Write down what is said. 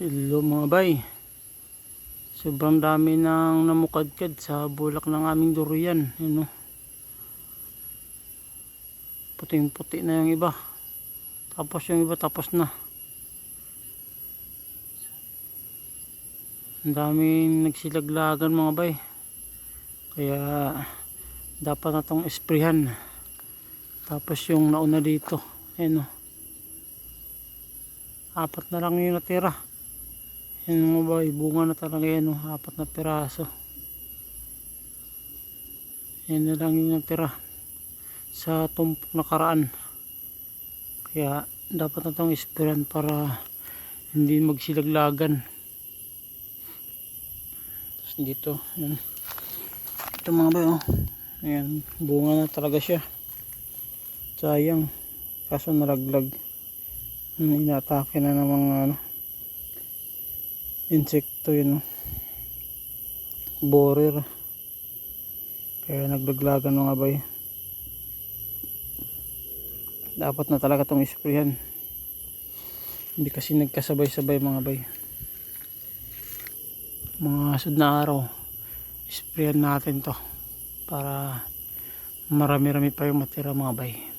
Hello mga bay, sobrang dami nang namukadkad sa bulak ng aming durian. Yun, no? Puting puti na yung iba, tapos yung iba tapos na. Ang daming nagsilaglagan mga bay, kaya dapat na tong esprehan. Tapos yung nauna dito, ayun, no? 4 na lang yung natira. Yan mga bay, bunga na talaga yan, no? 4 na piraso. Yan na lang yung natira sa tumpok nakaraan. Kaya dapat na itong isperan para hindi magsilaglagan. Tapos dito, yan. Ito mga bay, oh. Ayan, bunga na talaga siya. Sayang, kaso nalaglag. Inatake na ng mga insekto yun, oh. Borer, kaya naglaglagan mga bay. Dapat na talaga itong isprayan, hindi kasi nagkasabay-sabay mga bay. Mga sunod na araw isprayan natin to para marami-rami pa yung matira mga bay.